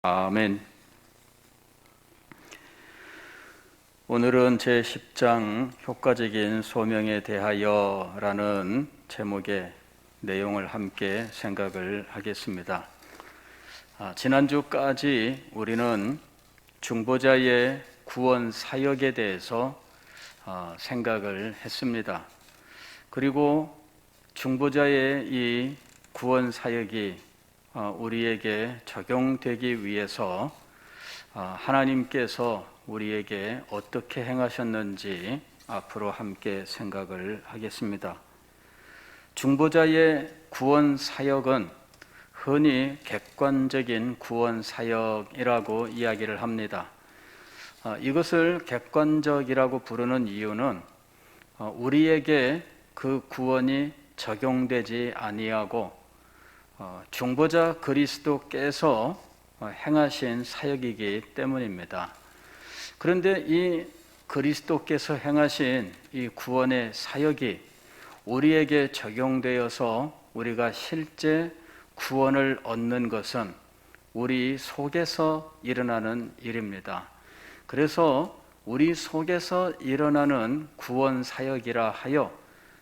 아멘. 오늘은 제10장 효과적인 소명에 대하여 라는 제목의 내용을 함께 생각을 하겠습니다. 지난주까지 우리는 중보자의 구원 사역에 대해서 생각을 했습니다. 그리고 중보자의 이 구원 사역이 우리에게 적용되기 위해서 하나님께서 우리에게 어떻게 행하셨는지 앞으로 함께 생각을 하겠습니다. 중보자의 구원 사역은 흔히 객관적인 구원 사역이라고 이야기를 합니다. 이것을 객관적이라고 부르는 이유는 우리에게 그 구원이 적용되지 아니하고 중보자 그리스도께서 행하신 사역이기 때문입니다. 그런데 이 그리스도께서 행하신 이 구원의 사역이 우리에게 적용되어서 우리가 실제 구원을 얻는 것은 우리 속에서 일어나는 일입니다. 그래서 우리 속에서 일어나는 구원 사역이라 하여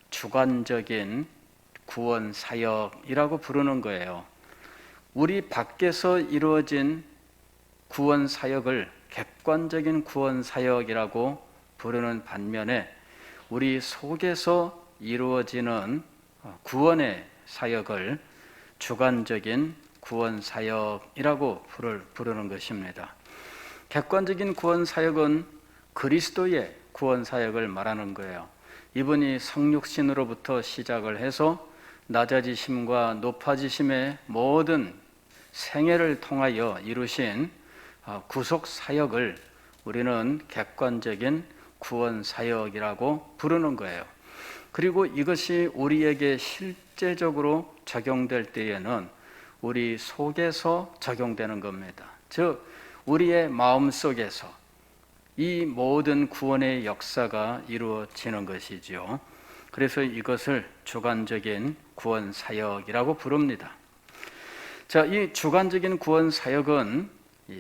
주관적인 구원 사역이라고 부르는 거예요. 우리 밖에서 이루어진 구원 사역을 객관적인 구원 사역이라고 부르는 반면에 우리 속에서 이루어지는 구원의 사역을 주관적인 구원 사역이라고 부르는 것입니다. 객관적인 구원 사역은 그리스도의 구원 사역을 말하는 거예요. 이분이 성육신으로부터 시작을 해서 낮아지심과 높아지심의 모든 생애를 통하여 이루신 구속 사역을 우리는 객관적인 구원 사역이라고 부르는 거예요. 그리고 이것이 우리에게 실제적으로 적용될 때에는 우리 속에서 적용되는 겁니다. 즉 우리의 마음 속에서 이 모든 구원의 역사가 이루어지는 것이지요. 그래서 이것을 주관적인 구원 사역이라고 부릅니다. 자, 이 주관적인 구원 사역은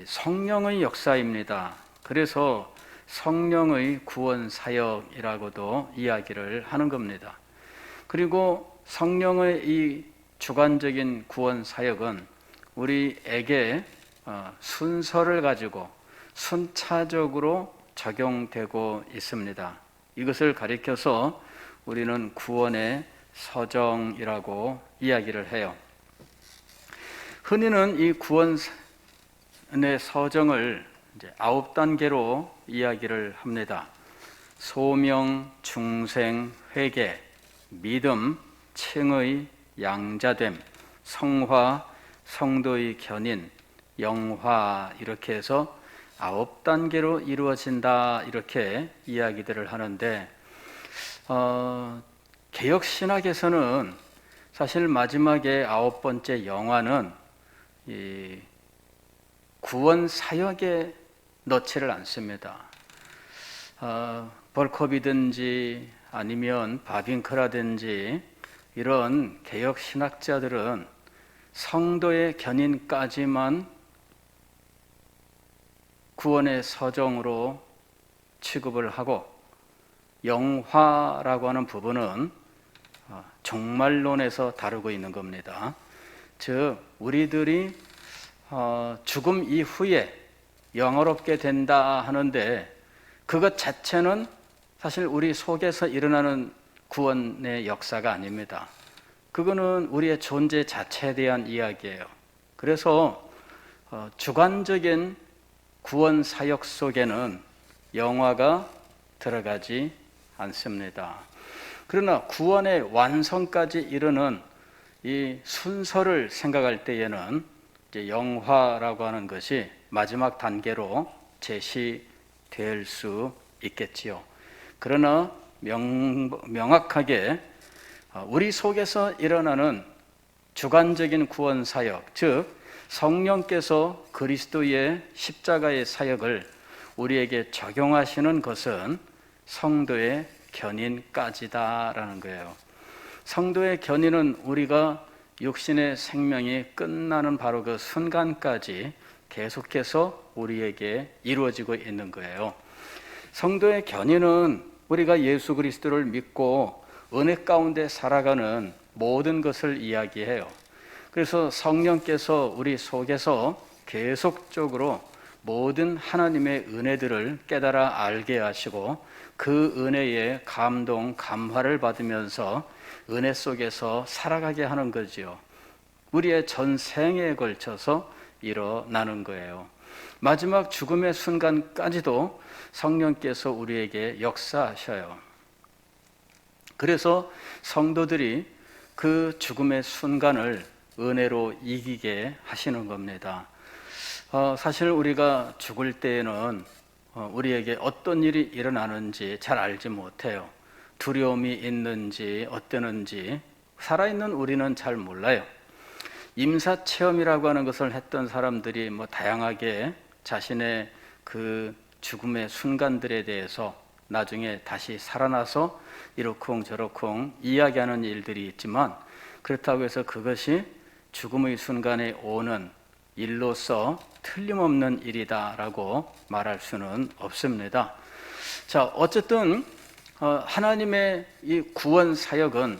성령의 역사입니다. 그래서 성령의 구원 사역이라고도 이야기를 하는 겁니다. 그리고 성령의 이 주관적인 구원 사역은 우리에게 순서를 가지고 순차적으로 적용되고 있습니다. 이것을 가리켜서 우리는 구원의 서정이라고 이야기를 해요. 흔히는 이 구원의 서정을 9단계로 이야기를 합니다. 소명, 중생, 회개, 믿음, 칭의, 양자됨, 성화, 성도의 견인, 영화, 이렇게 해서 9단계로 이루어진다, 이렇게 이야기들을 하는데 개혁신학에서는 사실 마지막에 9번째 영화는 이 구원 사역에 넣지를 않습니다. 벌컵이든지 아니면 바빙크라든지 이런 개혁신학자들은 성도의 견인까지만 구원의 서정으로 취급을 하고 영화라고 하는 부분은 종말론에서 다루고 있는 겁니다. 즉 우리들이 죽음 이후에 영화롭게 된다 하는데 그것 자체는 사실 우리 속에서 일어나는 구원의 역사가 아닙니다. 그거는 우리의 존재 자체에 대한 이야기예요. 그래서 주관적인 구원 사역 속에는 영화가 들어가지 않습니다. 그러나 구원의 완성까지 이르는 이 순서를 생각할 때에는 이제 영화라고 하는 것이 마지막 단계로 제시될 수 있겠지요. 그러나 명확하게 우리 속에서 일어나는 주관적인 구원 사역, 즉 성령께서 그리스도의 십자가의 사역을 우리에게 적용하시는 것은 성도의 견인까지다라는 거예요. 성도의 견인은 우리가 육신의 생명이 끝나는 바로 그 순간까지 계속해서 우리에게 이루어지고 있는 거예요. 성도의 견인은 우리가 예수 그리스도를 믿고 은혜 가운데 살아가는 모든 것을 이야기해요. 그래서 성령께서 우리 속에서 계속적으로 모든 하나님의 은혜들을 깨달아 알게 하시고 그 은혜에 감동, 감화를 받으면서 은혜 속에서 살아가게 하는 거지요. 우리의 전생에 걸쳐서 일어나는 거예요. 마지막 죽음의 순간까지도 성령께서 우리에게 역사하셔요. 그래서 성도들이 그 죽음의 순간을 은혜로 이기게 하시는 겁니다. 사실 우리가 죽을 때에는 우리에게 어떤 일이 일어나는지 잘 알지 못해요. 두려움이 있는지 어떠는지 살아있는 우리는 잘 몰라요. 임사체험이라고 하는 것을 했던 사람들이 다양하게 자신의 그 죽음의 순간들에 대해서 나중에 다시 살아나서 이러쿵저러쿵 이야기하는 일들이 있지만, 그렇다고 해서 그것이 죽음의 순간에 오는 일로서 틀림없는 일이다라고 말할 수는 없습니다. 자, 어쨌든 하나님의 이 구원 사역은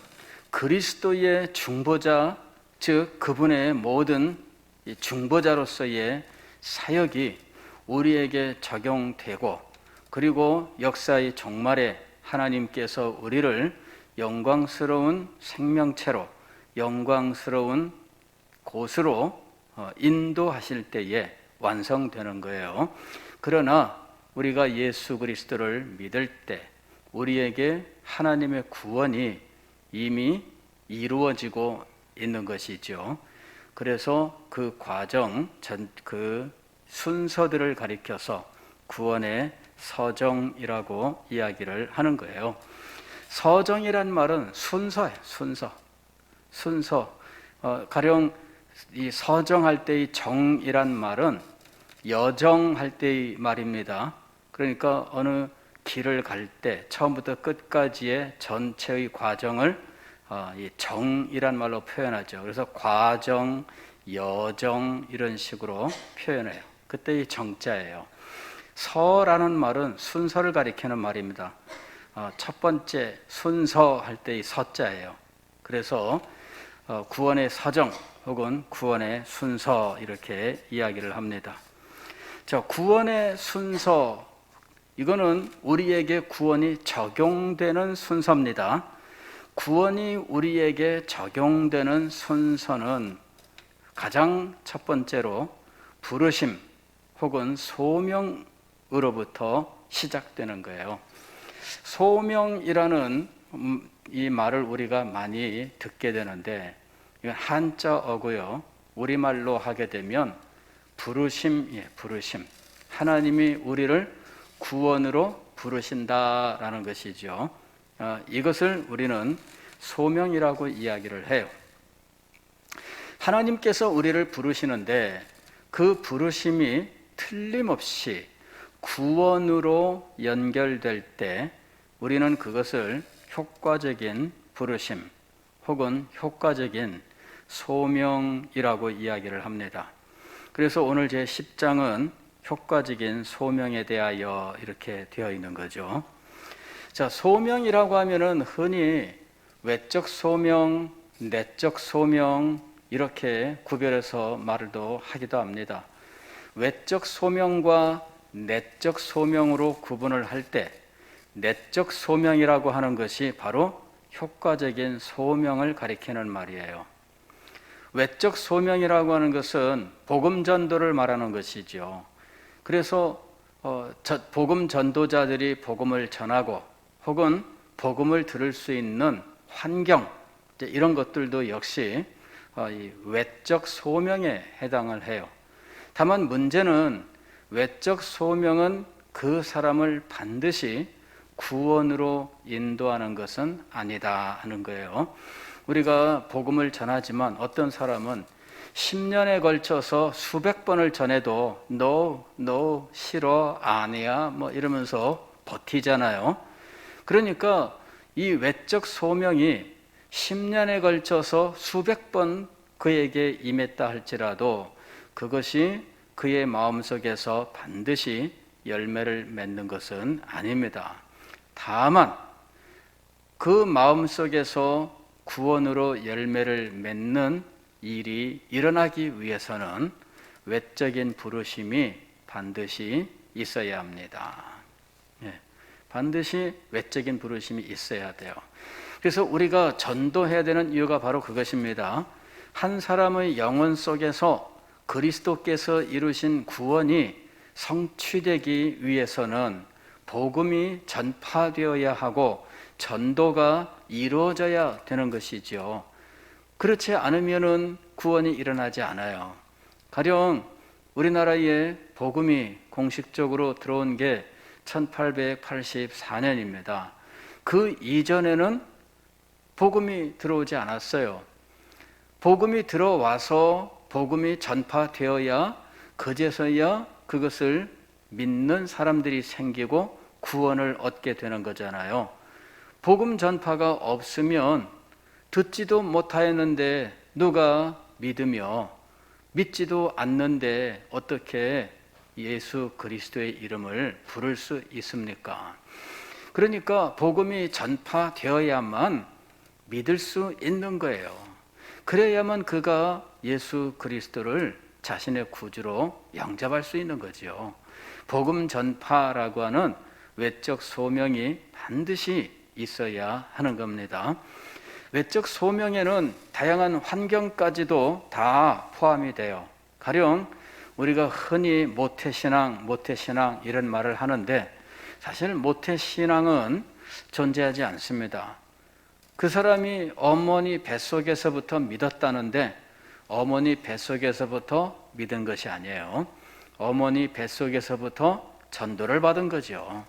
그리스도의 중보자, 즉 그분의 모든 중보자로서의 사역이 우리에게 적용되고, 그리고 역사의 종말에 하나님께서 우리를 영광스러운 생명체로 영광스러운 곳으로 인도하실 때에 완성되는 거예요. 그러나 우리가 예수 그리스도를 믿을 때 우리에게 하나님의 구원이 이미 이루어지고 있는 것이죠. 그래서 그 과정, 그 순서들을 가리켜서 구원의 서정이라고 이야기를 하는 거예요. 서정이란 말은 순서예요. 순서. 가령 이 서정할 때의 정이란 말은 여정할 때의 말입니다. 그러니까 어느 길을 갈 때 처음부터 끝까지의 전체의 과정을 이 정이란 말로 표현하죠. 그래서 과정, 여정 이런 식으로 표현해요. 그때 이 정자예요. 서라는 말은 순서를 가리키는 말입니다. 첫 번째 순서 할 때의 서자예요. 그래서 구원의 서정 혹은 구원의 순서 이렇게 이야기를 합니다. 자, 구원의 순서, 이거는 우리에게 구원이 적용되는 순서입니다. 구원이 우리에게 적용되는 순서는 가장 첫 번째로 부르심 혹은 소명으로부터 시작되는 거예요. 소명이라는 이 말을 우리가 많이 듣게 되는데, 이건 한자어고요. 우리말로 하게 되면 부르심이에요. 부르심. 하나님이 우리를 구원으로 부르신다라는 것이죠. 이것을 우리는 소명이라고 이야기를 해요. 하나님께서 우리를 부르시는데 그 부르심이 틀림없이 구원으로 연결될 때 우리는 그것을 효과적인 부르심 혹은 효과적인 소명이라고 이야기를 합니다. 그래서 오늘 제 10장은 효과적인 소명에 대하여 이렇게 되어 있는 거죠. 자, 소명이라고 하면은 흔히 외적 소명, 내적 소명 이렇게 구별해서 말도 하기도 합니다. 외적 소명과 내적 소명으로 구분을 할 때 내적 소명이라고 하는 것이 바로 효과적인 소명을 가리키는 말이에요. 외적 소명이라고 하는 것은 복음 전도를 말하는 것이죠. 그래서 복음 전도자들이 복음을 전하고 혹은 복음을 들을 수 있는 환경, 이런 것들도 역시 외적 소명에 해당을 해요. 다만 문제는 외적 소명은 그 사람을 반드시 구원으로 인도하는 것은 아니다 하는 거예요. 우리가 복음을 전하지만 어떤 사람은 10년에 걸쳐서 수백 번을 전해도 no, 싫어, 아니야 이러면서 버티잖아요. 그러니까 이 외적 소명이 10년에 걸쳐서 수백 번 그에게 임했다 할지라도 그것이 그의 마음속에서 반드시 열매를 맺는 것은 아닙니다. 다만 그 마음속에서 구원으로 열매를 맺는 일이 일어나기 위해서는 외적인 부르심이 반드시 있어야 합니다. 반드시 외적인 부르심이 있어야 돼요. 그래서 우리가 전도해야 되는 이유가 바로 그것입니다. 한 사람의 영혼 속에서 그리스도께서 이루신 구원이 성취되기 위해서는 복음이 전파되어야 하고 전도가 이루어져야 되는 것이죠. 그렇지 않으면 구원이 일어나지 않아요. 가령 우리나라에 복음이 공식적으로 들어온 게 1884년입니다. 그 이전에는 복음이 들어오지 않았어요. 복음이 들어와서 복음이 전파되어야 그제서야 그것을 믿는 사람들이 생기고 구원을 얻게 되는 거잖아요. 복음 전파가 없으면 듣지도 못하였는데 누가 믿으며 믿지도 않는데 어떻게 예수 그리스도의 이름을 부를 수 있습니까? 그러니까 복음이 전파되어야만 믿을 수 있는 거예요. 그래야만 그가 예수 그리스도를 자신의 구주로 영접할 수 있는 거죠. 복음 전파라고 하는 외적 소명이 반드시 있어야 하는 겁니다. 외적 소명에는 다양한 환경까지도 다 포함이 돼요. 가령 우리가 흔히 모태신앙 이런 말을 하는데 사실 모태신앙은 존재하지 않습니다. 그 사람이 어머니 뱃속에서부터 믿었다는데 어머니 뱃속에서부터 믿은 것이 아니에요. 어머니 뱃속에서부터 전도를 받은 거죠.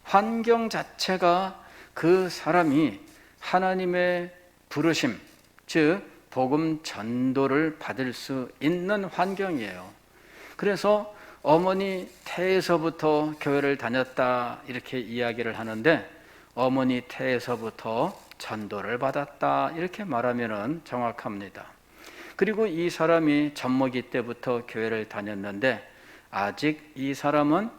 환경 자체가 그 사람이 하나님의 부르심, 즉 복음 전도를 받을 수 있는 환경이에요. 그래서 어머니 태에서부터 교회를 다녔다 이렇게 이야기를 하는데 어머니 태에서부터 전도를 받았다 이렇게 말하면 정확합니다. 그리고 이 사람이 젖먹이 때부터 교회를 다녔는데 아직 이 사람은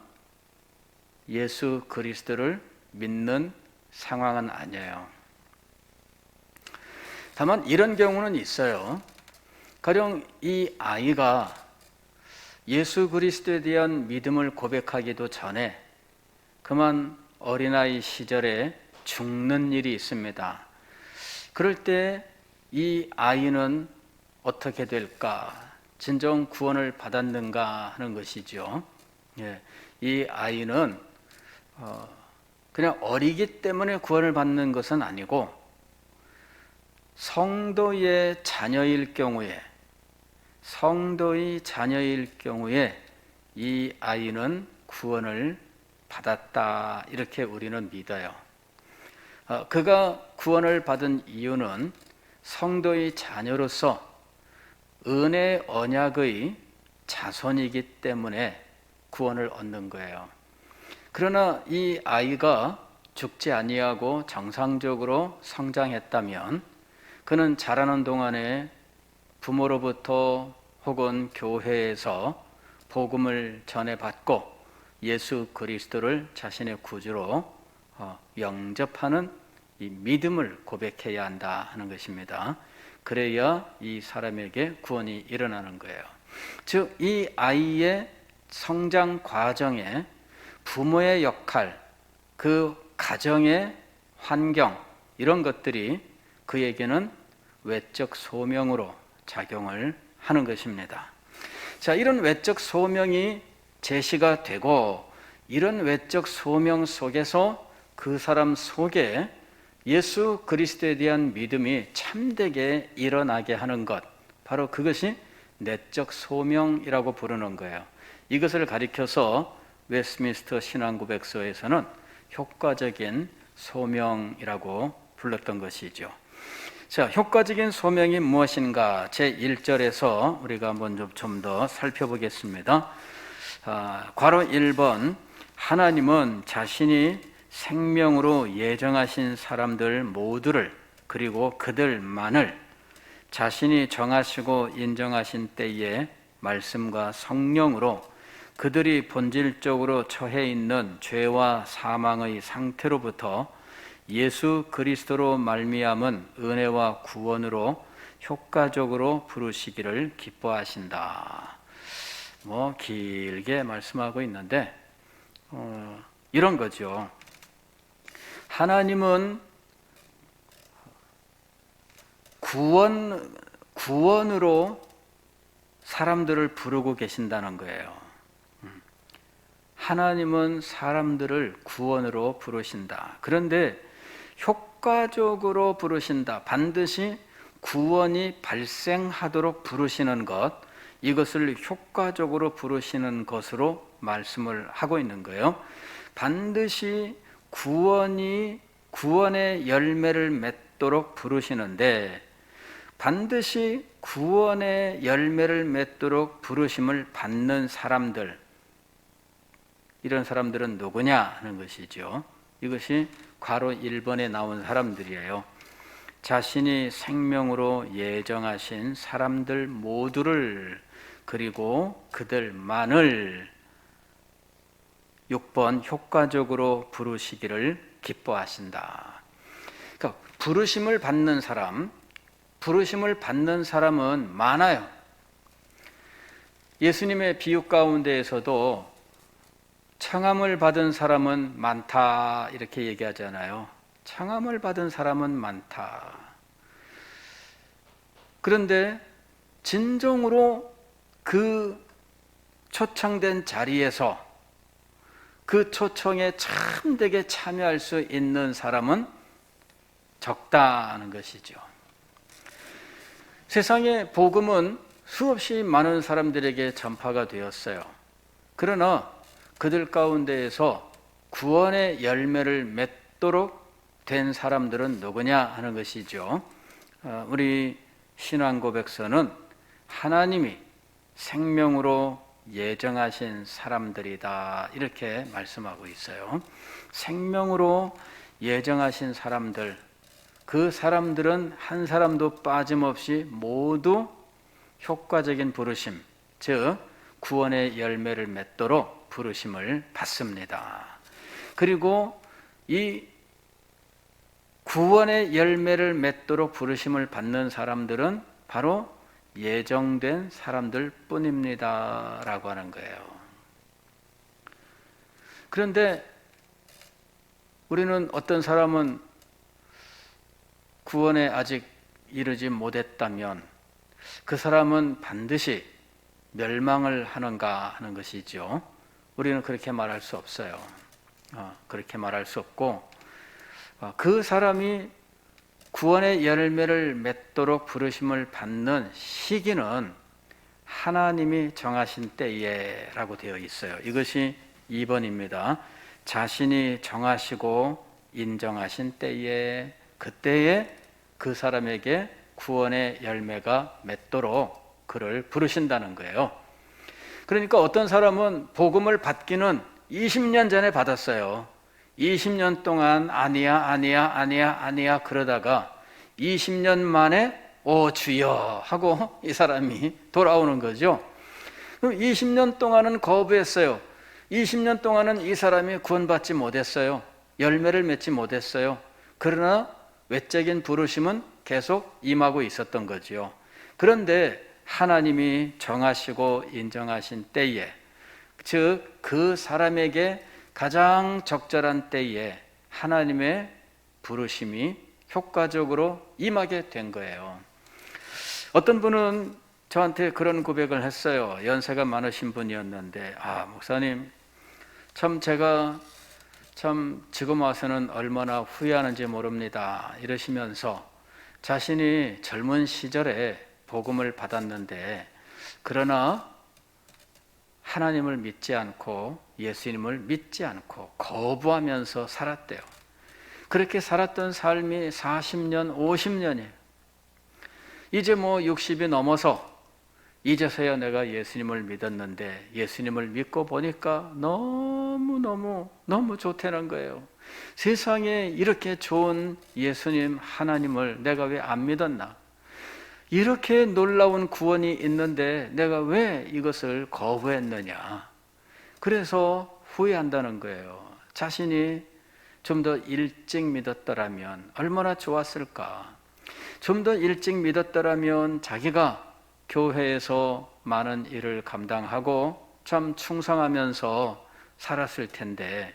예수 그리스도를 믿는 상황은 아니에요. 다만 이런 경우는 있어요. 가령 이 아이가 예수 그리스도에 대한 믿음을 고백하기도 전에 그만 어린아이 시절에 죽는 일이 있습니다. 그럴 때 이 아이는 어떻게 될까? 진정 구원을 받았는가 하는 것이죠. 이 아이는 그냥 어리기 때문에 구원을 받는 것은 아니고 성도의 자녀의 자녀일 경우에 이 아이는 구원을 받았다 이렇게 우리는 믿어요. 그가 구원을 받은 이유는 성도의 자녀로서 은혜 언약의 자손이기 때문에 구원을 얻는 거예요. 그러나 이 아이가 죽지 아니하고 정상적으로 성장했다면 그는 자라는 동안에 부모로부터 혹은 교회에서 복음을 전해받고 예수 그리스도를 자신의 구주로 영접하는 이 믿음을 고백해야 한다 하는 것입니다. 그래야 이 사람에게 구원이 일어나는 거예요. 즉, 이 아이의 성장 과정에 부모의 역할, 그 가정의 환경 이런 것들이 그에게는 외적 소명으로 작용을 하는 것입니다. 자, 이런 외적 소명이 제시가 되고 이런 외적 소명 속에서 그 사람 속에 예수 그리스도에 대한 믿음이 참되게 일어나게 하는 것, 바로 그것이 내적 소명이라고 부르는 거예요. 이것을 가리켜서 웨스트민스터 신앙고백서에서는 효과적인 소명이라고 불렀던 것이죠. 자, 효과적인 소명이 무엇인가? 제1절에서 우리가 한번 좀 더 살펴보겠습니다. 괄호 1번, 하나님은 자신이 생명으로 예정하신 사람들 모두를 그리고 그들만을 자신이 정하시고 인정하신 때에 말씀과 성령으로 그들이 본질적으로 처해 있는 죄와 사망의 상태로부터 예수 그리스도로 말미암은 은혜와 구원으로 효과적으로 부르시기를 기뻐하신다. 길게 말씀하고 있는데 이런 거죠. 하나님은 구원으로 사람들을 부르고 계신다는 거예요. 하나님은 사람들을 구원으로 부르신다. 그런데 효과적으로 부르신다. 반드시 구원이 발생하도록 부르시는 것, 이것을 효과적으로 부르시는 것으로 말씀을 하고 있는 거예요. 반드시 구원의 열매를 맺도록 부르시는데, 반드시 구원의 열매를 맺도록 부르심을 받는 사람들, 이런 사람들은 누구냐 하는 것이죠. 이것이 괄호 1번에 나온 사람들이에요. 자신이 생명으로 예정하신 사람들 모두를, 그리고 그들만을 6번 효과적으로 부르시기를 기뻐하신다. 그러니까 부르심을 받는 사람은 많아요. 예수님의 비유 가운데에서도 청함을 받은 사람은 많다 이렇게 얘기하잖아요. 청함을 받은 사람은 많다. 그런데 진정으로 그 초청된 자리에서 그 초청에 참되게 참여할 수 있는 사람은 적다는 것이죠. 세상의 복음은 수없이 많은 사람들에게 전파가 되었어요. 그러나 그들 가운데에서 구원의 열매를 맺도록 된 사람들은 누구냐 하는 것이죠. 우리 신앙 고백서는 하나님이 생명으로 예정하신 사람들이다 이렇게 말씀하고 있어요. 생명으로 예정하신 사람들, 그 사람들은 한 사람도 빠짐없이 모두 효과적인 부르심, 즉 구원의 열매를 맺도록 부르심을 받습니다. 그리고 이 구원의 열매를 맺도록 부르심을 받는 사람들은 바로 예정된 사람들 뿐입니다 라고 하는 거예요. 그런데 우리는 어떤 사람은 구원에 아직 이르지 못했다면 그 사람은 반드시 멸망을 하는가 하는 것이죠. 우리는 그렇게 말할 수 없어요. 그렇게 말할 수 없고, 그 사람이 구원의 열매를 맺도록 부르심을 받는 시기는 하나님이 정하신 때에 라고 되어 있어요. 이것이 2번입니다. 자신이 정하시고 인정하신 때에, 그때에 그 사람에게 구원의 열매가 맺도록 그를 부르신다는 거예요. 그러니까 어떤 사람은 복음을 받기는 20년 전에 받았어요. 20년 동안 아니야 그러다가 20년 만에 오 주여 하고 이 사람이 돌아오는 거죠. 그럼 20년 동안은 거부했어요. 20년 동안은 이 사람이 구원받지 못했어요. 열매를 맺지 못했어요. 그러나 외적인 부르심은 계속 임하고 있었던 거죠. 그런데 하나님이 정하시고 인정하신 때에, 즉 그 사람에게 가장 적절한 때에 하나님의 부르심이 효과적으로 임하게 된 거예요. 어떤 분은 저한테 그런 고백을 했어요. 연세가 많으신 분이었는데, 목사님, 참 제가 지금 와서는 얼마나 후회하는지 모릅니다 이러시면서 자신이 젊은 시절에 복음을 받았는데, 그러나 하나님을 믿지 않고 예수님을 믿지 않고 거부하면서 살았대요. 그렇게 살았던 삶이 40년, 50년이에요. 이제 60이 넘어서 이제서야 내가 예수님을 믿었는데 예수님을 믿고 보니까 너무 좋다는 거예요. 세상에 이렇게 좋은 예수님 하나님을 내가 왜 안 믿었나? 이렇게 놀라운 구원이 있는데 내가 왜 이것을 거부했느냐. 그래서 후회한다는 거예요. 자신이 좀 더 일찍 믿었더라면 얼마나 좋았을까. 좀 더 일찍 믿었더라면 자기가 교회에서 많은 일을 감당하고 참 충성하면서 살았을 텐데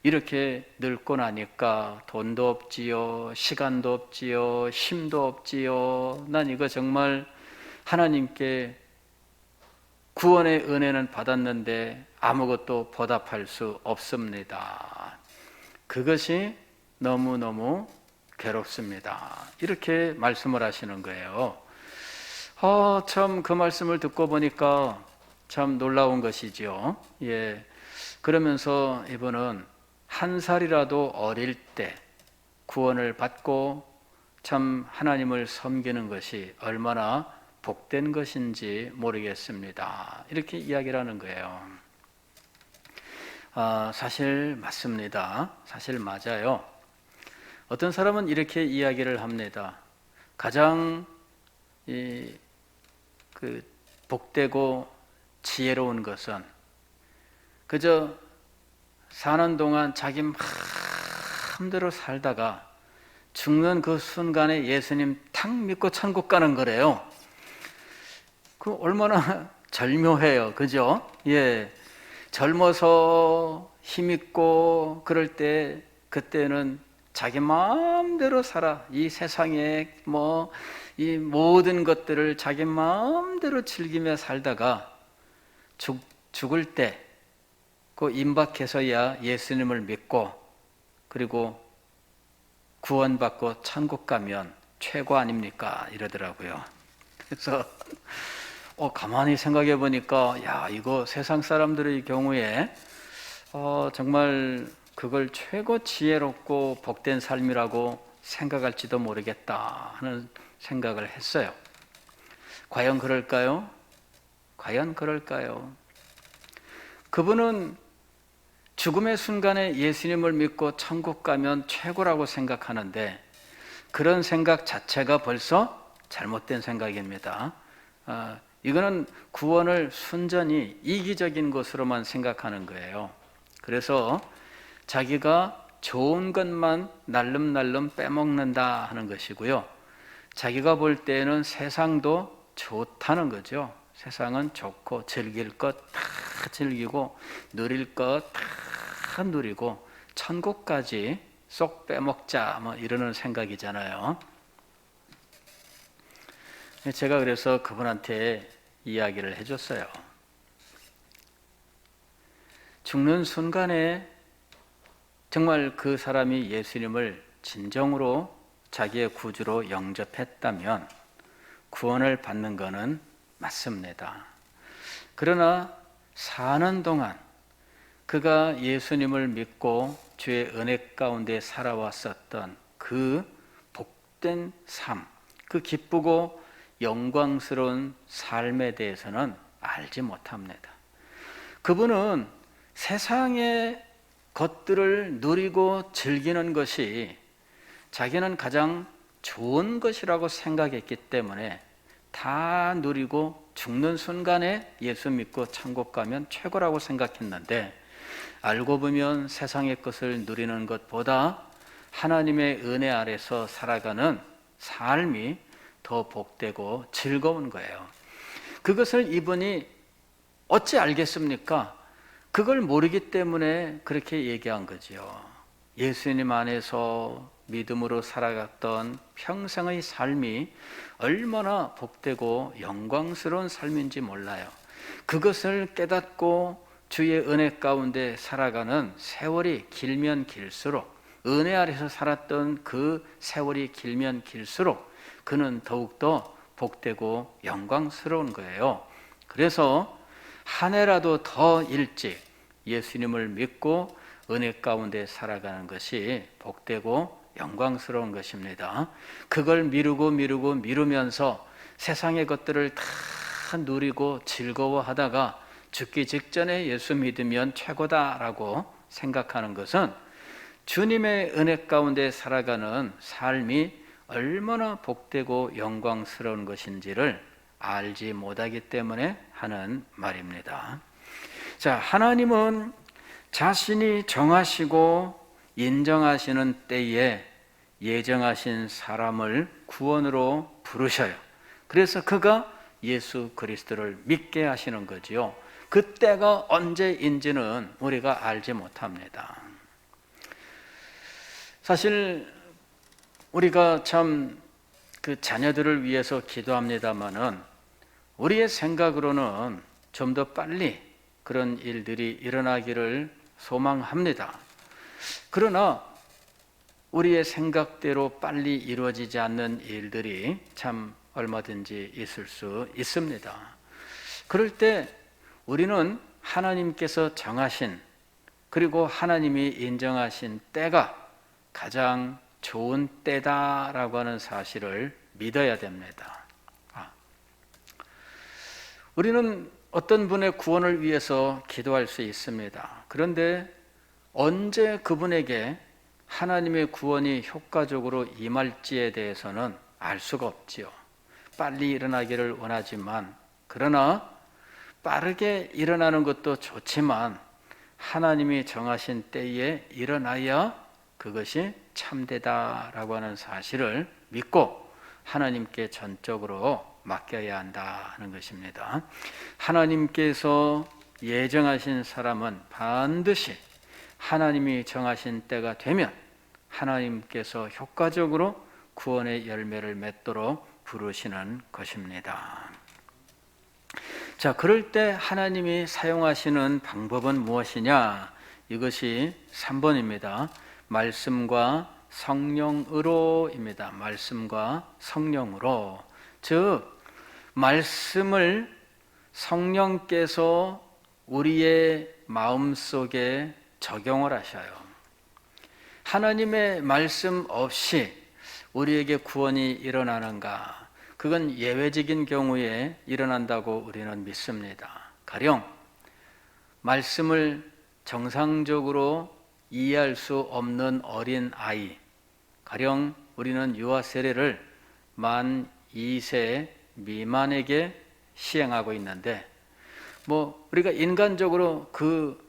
이렇게 늙고 나니까 돈도 없지요, 시간도 없지요, 힘도 없지요. 난 이거 정말 하나님께 구원의 은혜는 받았는데 아무것도 보답할 수 없습니다. 그것이 너무너무 괴롭습니다. 이렇게 말씀을 하시는 거예요. 참 그 말씀을 듣고 보니까 참 놀라운 것이죠. 예. 그러면서 이분은 한 살이라도 어릴 때 구원을 받고 참 하나님을 섬기는 것이 얼마나 복된 것인지 모르겠습니다. 이렇게 이야기를 하는 거예요. 사실 맞습니다. 사실 맞아요. 어떤 사람은 이렇게 이야기를 합니다. 가장 복되고 지혜로운 것은 그저 사는 동안 자기 마음대로 살다가 죽는 그 순간에 예수님 탁 믿고 천국 가는 거래요. 그 얼마나 절묘해요. 그죠? 예. 젊어서 힘있고 그럴 때 그때는 자기 마음대로 살아. 이 세상에 이 모든 것들을 자기 마음대로 즐기며 살다가 죽을 때 그 임박해서야 예수님을 믿고 그리고 구원받고 천국 가면 최고 아닙니까? 이러더라고요. 그래서 가만히 생각해 보니까 야, 이거 세상 사람들의 경우에 정말 그걸 최고 지혜롭고 복된 삶이라고 생각할지도 모르겠다 하는 생각을 했어요. 과연 그럴까요? 과연 그럴까요? 그분은 죽음의 순간에 예수님을 믿고 천국 가면 최고라고 생각하는데 그런 생각 자체가 벌써 잘못된 생각입니다. 이거는 구원을 순전히 이기적인 것으로만 생각하는 거예요. 그래서 자기가 좋은 것만 날름날름 빼먹는다 하는 것이고요. 자기가 볼 때는 세상도 좋다는 거죠. 세상은 좋고 즐길 것 다 즐기고 누릴 것 다 누리고 천국까지 쏙 빼먹자 이러는 생각이잖아요. 제가 그래서 그분한테 이야기를 해줬어요. 죽는 순간에 정말 그 사람이 예수님을 진정으로 자기의 구주로 영접했다면 구원을 받는 것은 맞습니다. 그러나 사는 동안 그가 예수님을 믿고 주의 은혜 가운데 살아왔었던 그 복된 삶, 그 기쁘고 영광스러운 삶에 대해서는 알지 못합니다. 그분은 세상의 것들을 누리고 즐기는 것이 자기는 가장 좋은 것이라고 생각했기 때문에 다 누리고 죽는 순간에 예수 믿고 천국 가면 최고라고 생각했는데 알고 보면 세상의 것을 누리는 것보다 하나님의 은혜 아래서 살아가는 삶이 더 복되고 즐거운 거예요. 그것을 이분이 어찌 알겠습니까? 그걸 모르기 때문에 그렇게 얘기한 거죠. 예수님 안에서 믿음으로 살아갔던 평생의 삶이 얼마나 복되고 영광스러운 삶인지 몰라요. 그것을 깨닫고 주의 은혜 가운데 살아가는 세월이 길면 길수록 은혜 아래서 살았던 그 세월이 길면 길수록 그는 더욱더 복되고 영광스러운 거예요. 그래서 한 해라도 더 일찍 예수님을 믿고 은혜 가운데 살아가는 것이 복되고 영광스러운 것입니다. 그걸 미루면서 세상의 것들을 다 누리고 즐거워하다가 죽기 직전에 예수 믿으면 최고다라고 생각하는 것은 주님의 은혜 가운데 살아가는 삶이 얼마나 복되고 영광스러운 것인지를 알지 못하기 때문에 하는 말입니다. 자, 하나님은 자신이 정하시고 인정하시는 때에 예정하신 사람을 구원으로 부르셔요. 그래서 그가 예수 그리스도를 믿게 하시는 거지요. 그 때가 언제인지는 우리가 알지 못합니다. 사실 우리가 참 그 자녀들을 위해서 기도합니다마는 우리의 생각으로는 좀 더 빨리 그런 일들이 일어나기를 소망합니다. 그러나 우리의 생각대로 빨리 이루어지지 않는 일들이 참 얼마든지 있을 수 있습니다. 그럴 때 우리는 하나님께서 정하신 그리고 하나님이 인정하신 때가 가장 좋은 때다라고 하는 사실을 믿어야 됩니다. 우리는 어떤 분의 구원을 위해서 기도할 수 있습니다. 그런데 언제 그분에게 하나님의 구원이 효과적으로 임할지에 대해서는 알 수가 없지요. 빨리 일어나기를 원하지만, 그러나 빠르게 일어나는 것도 좋지만 하나님이 정하신 때에 일어나야 그것이 참되다라고 하는 사실을 믿고 하나님께 전적으로 맡겨야 한다는 것입니다. 하나님께서 예정하신 사람은 반드시 하나님이 정하신 때가 되면 하나님께서 효과적으로 구원의 열매를 맺도록 부르시는 것입니다. 자, 그럴 때 하나님이 사용하시는 방법은 무엇이냐? 이것이 3번입니다. 말씀과 성령으로입니다. 말씀과 성령으로. 즉, 말씀을 성령께서 우리의 마음속에 적용을 하셔요. 하나님의 말씀 없이 우리에게 구원이 일어나는가? 그건 예외적인 경우에 일어난다고 우리는 믿습니다. 가령 말씀을 정상적으로 이해할 수 없는 어린 아이, 가령 우리는 유아 세례를 만 2세 미만에게 시행하고 있는데, 우리가 인간적으로 그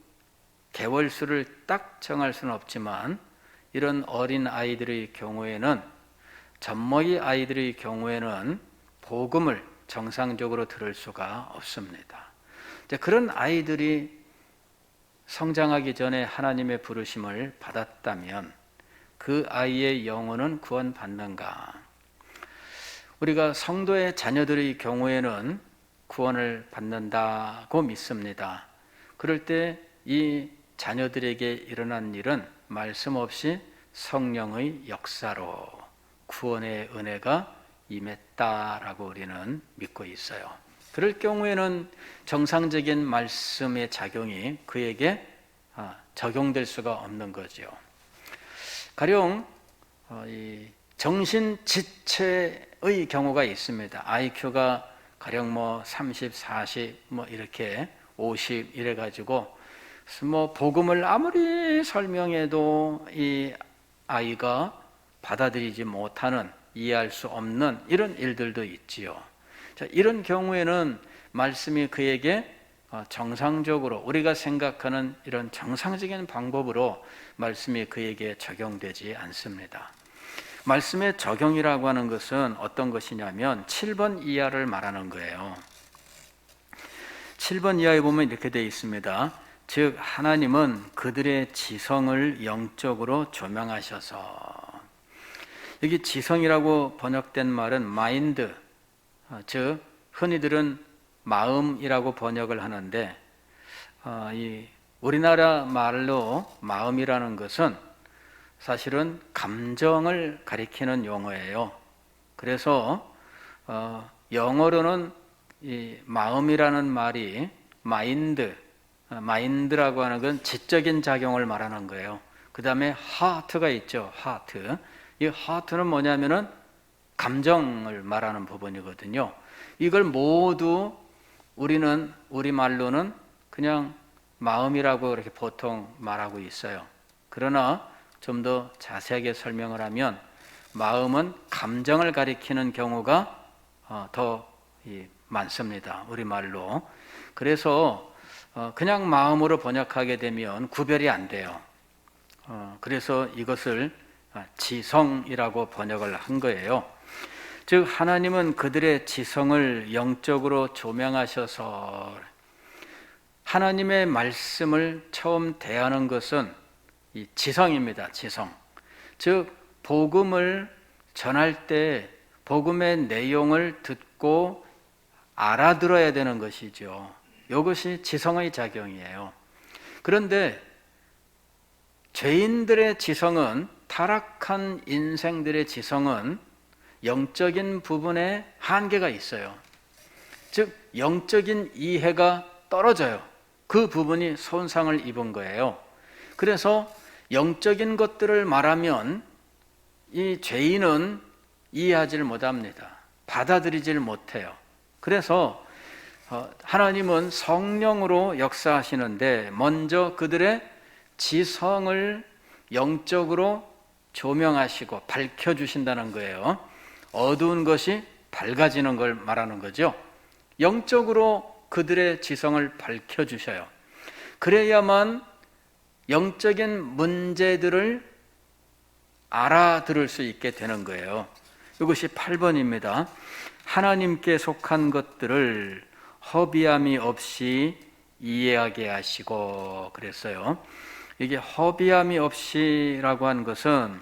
개월수를 딱 정할 수는 없지만 이런 어린 아이들의 경우에는, 젖먹이 아이들의 경우에는 복음을 정상적으로 들을 수가 없습니다. 그런 아이들이 성장하기 전에 하나님의 부르심을 받았다면 그 아이의 영혼은 구원받는가? 우리가 성도의 자녀들의 경우에는 구원을 받는다고 믿습니다. 그럴 때 이 자녀들에게 일어난 일은 말씀 없이 성령의 역사로 구원의 은혜가 임했다라고 우리는 믿고 있어요. 그럴 경우에는 정상적인 말씀의 작용이 그에게 적용될 수가 없는 거죠. 가령 정신지체의 경우가 있습니다. IQ가 가령 30, 40 이렇게 50 이래가지고 복음을 아무리 설명해도 이 아이가 받아들이지 못하는, 이해할 수 없는 이런 일들도 있지요. 자, 이런 경우에는 말씀이 그에게 정상적으로 우리가 생각하는 이런 정상적인 방법으로 말씀이 그에게 적용되지 않습니다. 말씀의 적용이라고 하는 것은 어떤 것이냐면 7번 이하를 말하는 거예요. 7번 이하에 보면 이렇게 되어 있습니다. 즉 하나님은 그들의 지성을 영적으로 조명하셔서, 여기 지성이라고 번역된 말은 마인드, 즉 흔히들은 마음이라고 번역을 하는데, 이 우리나라 말로 마음이라는 것은 사실은 감정을 가리키는 용어예요. 그래서 영어로는 이 마음이라는 말이 마인드라고 하는 건 지적인 작용을 말하는 거예요. 그 다음에 하트가 있죠. 하트. 이 하트는 뭐냐면은 감정을 말하는 부분이거든요. 이걸 모두 우리는 우리말로는 그냥 마음이라고 이렇게 보통 말하고 있어요. 그러나 좀 더 자세하게 설명을 하면 마음은 감정을 가리키는 경우가 더 많습니다. 우리말로. 그래서 그냥 마음으로 번역하게 되면 구별이 안 돼요. 그래서 이것을 지성이라고 번역을 한 거예요. 즉 하나님은 그들의 지성을 영적으로 조명하셔서 하나님의 말씀을 처음 대하는 것은 이 지성입니다. 지성. 즉 복음을 전할 때 복음의 내용을 듣고 알아들어야 되는 것이죠. 이것이 지성의 작용이에요. 그런데 죄인들의 지성은, 타락한 인생들의 지성은 영적인 부분에 한계가 있어요. 즉 영적인 이해가 떨어져요. 그 부분이 손상을 입은 거예요. 그래서 영적인 것들을 말하면 이 죄인은 이해하지를 못합니다. 받아들이질 못해요. 그래서 하나님은 성령으로 역사하시는데 먼저 그들의 지성을 영적으로 조명하시고 밝혀주신다는 거예요. 어두운 것이 밝아지는 걸 말하는 거죠. 영적으로 그들의 지성을 밝혀주셔요. 그래야만 영적인 문제들을 알아들을 수 있게 되는 거예요. 이것이 8번입니다. 하나님께 속한 것들을 허비함이 없이 이해하게 하시고 그랬어요. 이게 허비함이 없이라고 한 것은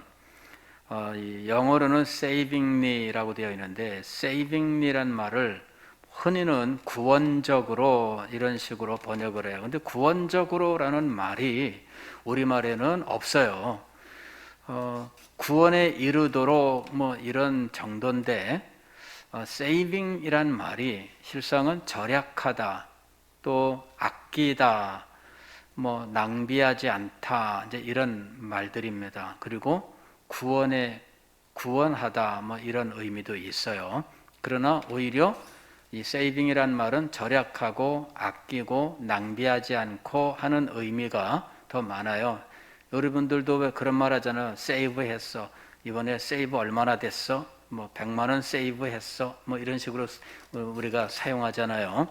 영어로는 savingly라고 되어 있는데 savingly란 말을 흔히는 구원적으로 이런 식으로 번역을 해요. 근데 구원적으로라는 말이 우리말에는 없어요. 구원에 이르도록 뭐 이런 정도인데 saving이란 말이 실상은 절약하다, 또 아끼다, 뭐 낭비하지 않다, 이제 이런 말들입니다. 그리고 구원하다, 뭐 이런 의미도 있어요. 그러나 오히려 이 saving이란 말은 절약하고 아끼고 낭비하지 않고 하는 의미가 더 많아요. 여러분들도 왜 그런 말 하잖아요. 세이브 했어. 이번에 세이브 얼마나 됐어? 뭐 100만 원 세이브 했어. 뭐 이런 식으로 우리가 사용하잖아요.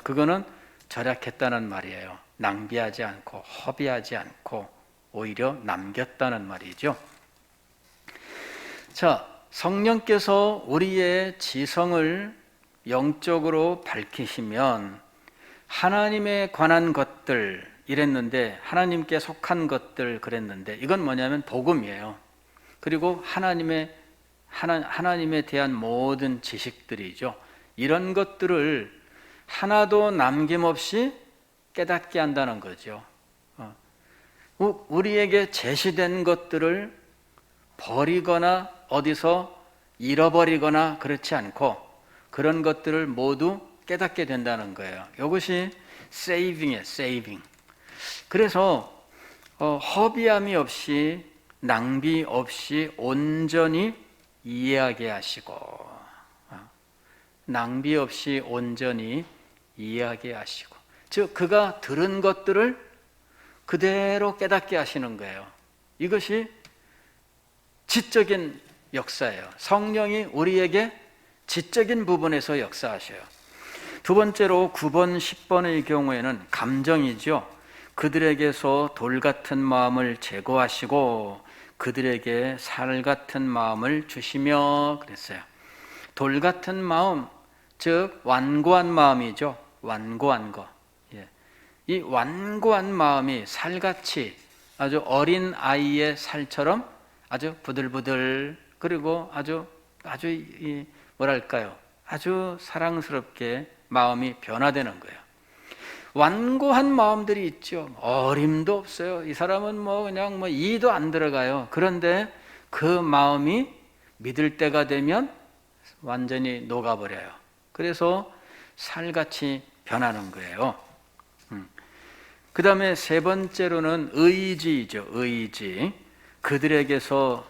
그거는 절약했다는 말이에요. 낭비하지 않고 허비하지 않고 오히려 남겼다는 말이죠. 자, 성령께서 우리의 지성을 영적으로 밝히시면 하나님에 관한 것들 이랬는데, 하나님께 속한 것들 그랬는데, 이건 뭐냐면 복음이에요. 그리고 하나님에 대한 모든 지식들이죠. 이런 것들을 하나도 남김없이 깨닫게 한다는 거죠. 우리에게 제시된 것들을 버리거나 어디서 잃어버리거나 그렇지 않고 그런 것들을 모두 깨닫게 된다는 거예요. 이것이 saving이에요. saving. 그래서 허비함이 없이 낭비 없이 온전히 이해하게 하시고, 낭비 없이 온전히 이해하게 하시고, 즉 그가 들은 것들을 그대로 깨닫게 하시는 거예요. 이것이 지적인 역사예요. 성령이 우리에게 지적인 부분에서 역사하셔요. 두 번째로 9번, 10번의 경우에는 감정이죠. 그들에게서 돌 같은 마음을 제거하시고 그들에게 살 같은 마음을 주시며 그랬어요. 돌 같은 마음, 즉 완고한 마음이죠. 완고한 거. 이 완고한 마음이 살같이 아주 어린 아이의 살처럼 아주 부들부들, 그리고 아주 뭐랄까요? 아주 사랑스럽게 마음이 변화되는 거예요. 완고한 마음들이 있죠. 어림도 없어요. 이 사람은 그냥 이도 안 들어가요. 그런데 그 마음이 믿을 때가 되면 완전히 녹아버려요. 그래서 살같이 변하는 거예요. 그 다음에 세 번째로는 의지이죠. 의지. 그들에게서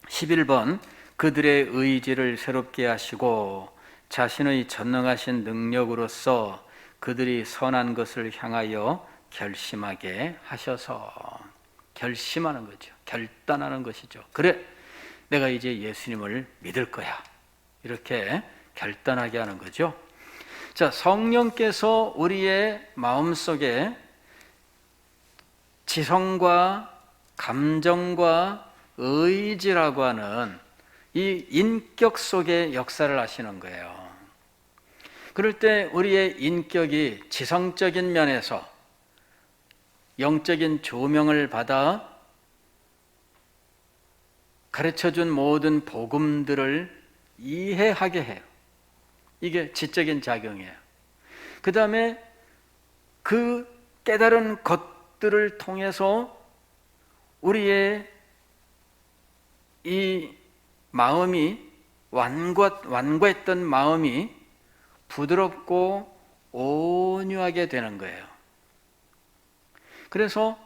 11번 그들의 의지를 새롭게 하시고 자신의 전능하신 능력으로서 그들이 선한 것을 향하여 결심하게 하셔서, 결심하는 거죠. 결단하는 것이죠. 그래, 내가 이제 예수님을 믿을 거야. 이렇게 결단하게 하는 거죠. 자, 성령께서 우리의 마음속에 지성과 감정과 의지라고 하는 이 인격 속에 역사를 하시는 거예요. 그럴 때 우리의 인격이 지성적인 면에서 영적인 조명을 받아 가르쳐준 모든 복음들을 이해하게 해요. 이게 지적인 작용이에요. 그 다음에 그 깨달은 것들을 통해서 우리의 이 마음이 완고했던 마음이 부드럽고 온유하게 되는 거예요. 그래서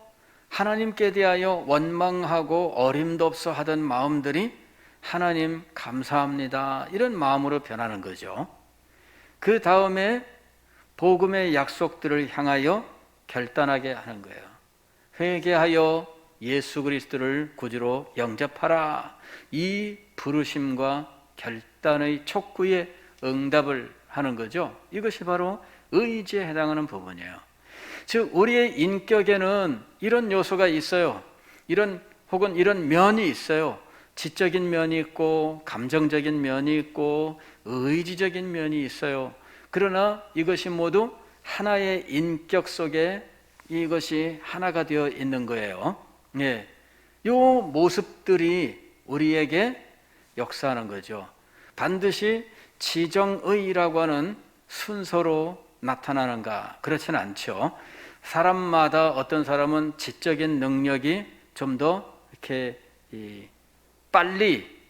하나님께 대하여 원망하고 어림도 없어 하던 마음들이 하나님 감사합니다 이런 마음으로 변하는 거죠. 그 다음에 복음의 약속들을 향하여 결단하게 하는 거예요. 회개하여 예수 그리스도를 구주로 영접하라. 이 부르심과 결단의 촉구에 응답을 하는 거죠. 이것이 바로 의지에 해당하는 부분이에요. 즉 우리의 인격에는 이런 요소가 있어요. 이런 면이 있어요. 지적인 면이 있고 감정적인 면이 있고 의지적인 면이 있어요. 그러나 이것이 모두 하나의 인격 속에 이것이 하나가 되어 있는 거예요. 예, 요 모습들이 우리에게 역사하는 거죠. 반드시 지정의라고 하는 순서로 나타나는가? 그렇지는 않죠. 사람마다 어떤 사람은 지적인 능력이 좀 더 이렇게 빨리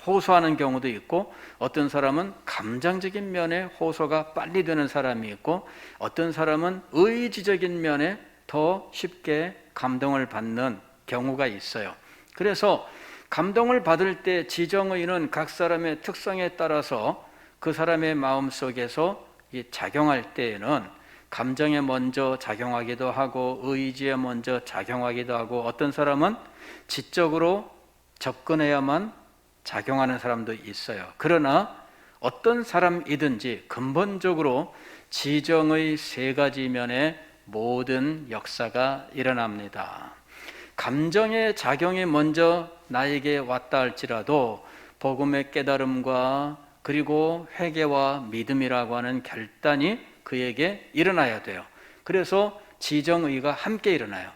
호소하는 경우도 있고, 어떤 사람은 감정적인 면에 호소가 빨리 되는 사람이 있고, 어떤 사람은 의지적인 면에 더 쉽게 감동을 받는 경우가 있어요. 그래서 감동을 받을 때 지정의는 각 사람의 특성에 따라서 그 사람의 마음속에서 작용할 때에는 감정에 먼저 작용하기도 하고 의지에 먼저 작용하기도 하고, 어떤 사람은 지적으로 접근해야만 작용하는 사람도 있어요. 그러나 어떤 사람이든지 근본적으로 지정의 세 가지 면에 모든 역사가 일어납니다. 감정의 작용이 먼저 나에게 왔다 할지라도 복음의 깨달음과 그리고 회개와 믿음이라고 하는 결단이 그에게 일어나야 돼요. 그래서 지정의가 함께 일어나요.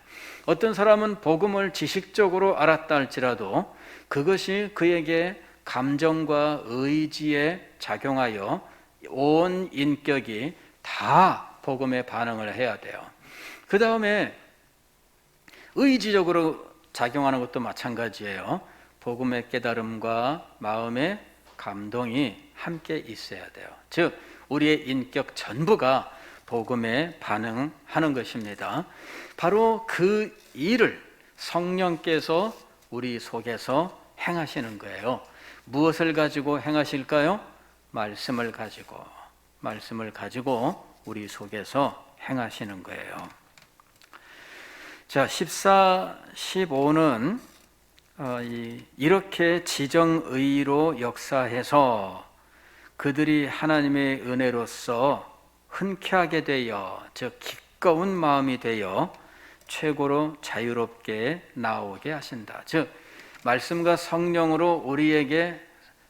어떤 사람은 복음을 지식적으로 알았다 할지라도 그것이 그에게 감정과 의지에 작용하여 온 인격이 다 복음에 반응을 해야 돼요. 그 다음에 의지적으로 작용하는 것도 마찬가지예요. 복음의 깨달음과 마음의 감동이 함께 있어야 돼요. 즉 우리의 인격 전부가 복음에 반응하는 것입니다. 바로 그 일을 성령께서 우리 속에서 행하시는 거예요. 무엇을 가지고 행하실까요? 말씀을 가지고 우리 속에서 행하시는 거예요. 자, 14, 15는 이렇게 지정의로 역사해서 그들이 하나님의 은혜로서 흔쾌하게 되어, 즉 기꺼운 마음이 되어 최고로 자유롭게 나오게 하신다. 즉 말씀과 성령으로 우리에게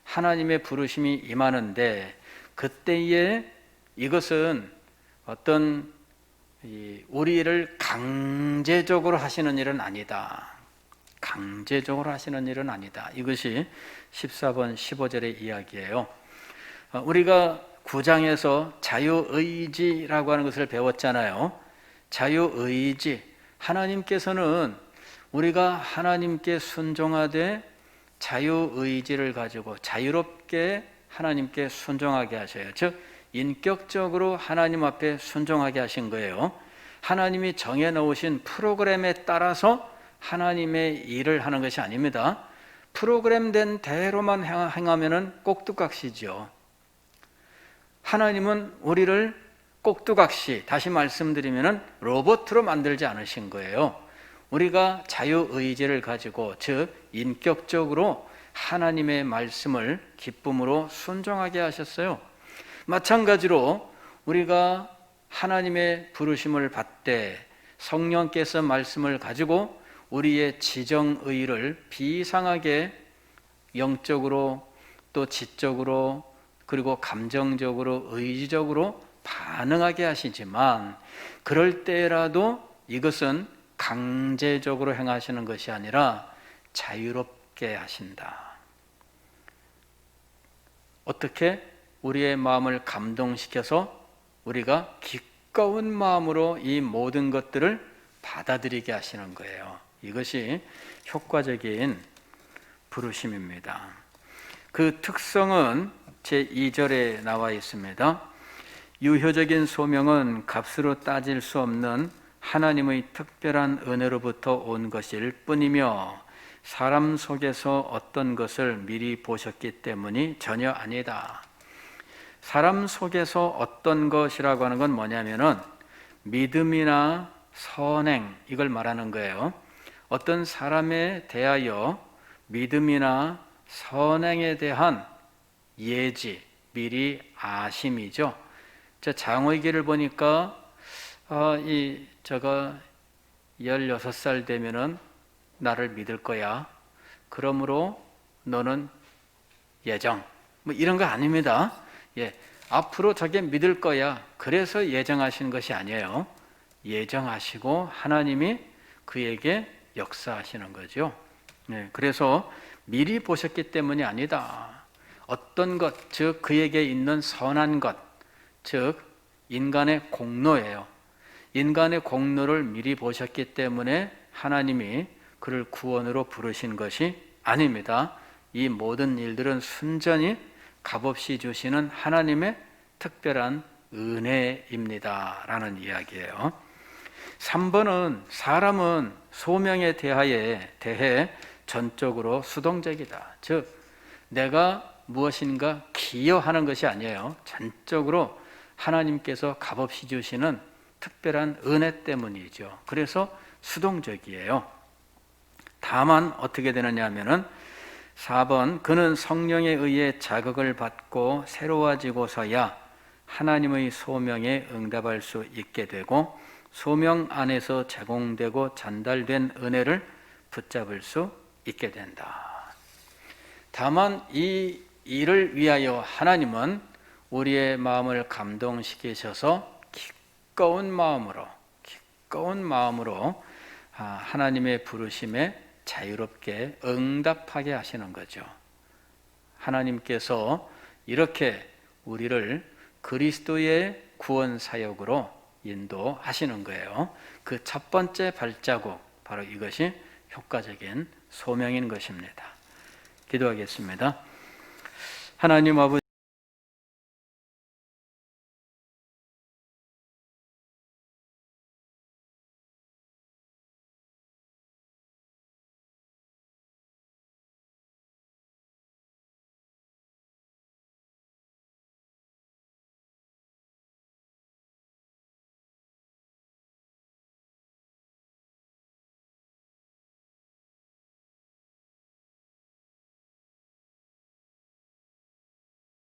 하나님의 부르심이 임하는데, 그때에 이것은 어떤 우리를 강제적으로 하시는 일은 아니다. 강제적으로 하시는 일은 아니다. 이것이 14번 15절의 이야기예요. 우리가 9장에서 자유의지라고 하는 것을 배웠잖아요. 자유의지, 하나님께서는 우리가 하나님께 순종하되 자유의지를 가지고 자유롭게 하나님께 순종하게 하셔요. 즉 인격적으로 하나님 앞에 순종하게 하신 거예요. 하나님이 정해놓으신 프로그램에 따라서 하나님의 일을 하는 것이 아닙니다. 프로그램된 대로만 행하면 꼭두각시죠. 하나님은 우리를 꼭두각시, 다시 말씀드리면 로봇으로 만들지 않으신 거예요. 우리가 자유의지를 가지고, 즉 인격적으로 하나님의 말씀을 기쁨으로 순종하게 하셨어요. 마찬가지로 우리가 하나님의 부르심을 받되 성령께서 말씀을 가지고 우리의 지정의를 비상하게 영적으로 또 지적으로 그리고 감정적으로 의지적으로 반응하게 하시지만 그럴 때라도 이것은 강제적으로 행하시는 것이 아니라 자유롭게 하신다. 어떻게? 우리의 마음을 감동시켜서 우리가 기꺼운 마음으로 이 모든 것들을 받아들이게 하시는 거예요. 이것이 효과적인 부르심입니다. 그 특성은 제2절에 나와 있습니다. 유효적인 소명은 값으로 따질 수 없는 하나님의 특별한 은혜로부터 온 것일 뿐이며 사람 속에서 어떤 것을 미리 보셨기 때문이 전혀 아니다. 사람 속에서 어떤 것이라고 하는 건 뭐냐면은 믿음이나 선행, 이걸 말하는 거예요. 어떤 사람에 대하여 믿음이나 선행에 대한 예지, 미리 아심이죠. 저 장의기를 보니까 저가 16살 되면은 나를 믿을 거야. 그러므로 너는 예정. 뭐 이런 거 아닙니다. 예, 앞으로 저게 믿을 거야. 그래서 예정하시는 것이 아니에요. 예정하시고 하나님이 그에게 역사하시는 거죠. 네, 그래서 미리 보셨기 때문이 아니다. 어떤 것, 즉 그에게 있는 선한 것, 즉 인간의 공로예요. 인간의 공로를 미리 보셨기 때문에 하나님이 그를 구원으로 부르신 것이 아닙니다. 이 모든 일들은 순전히 값없이 주시는 하나님의 특별한 은혜입니다 라는 이야기예요. 3번은 사람은 소명에 대해 전적으로 수동적이다. 즉 내가 무엇인가 기여하는 것이 아니에요. 전적으로 하나님께서 값없이 주시는 특별한 은혜 때문이죠. 그래서 수동적이에요. 다만 어떻게 되느냐 하면은 4번 그는 성령에 의해 자극을 받고 새로워지고서야 하나님의 소명에 응답할 수 있게 되고 소명 안에서 제공되고 전달된 은혜를 붙잡을 수 있게 된다. 다만 이 일을 위하여 하나님은 우리의 마음을 감동시키셔서 기꺼운 마음으로 하나님의 부르심에 자유롭게 응답하게 하시는 거죠. 하나님께서 이렇게 우리를 그리스도의 구원 사역으로 인도하시는 거예요. 그 첫 번째 발자국, 바로 이것이 효과적인 소명인 것입니다. 기도하겠습니다. 하나님 아버지,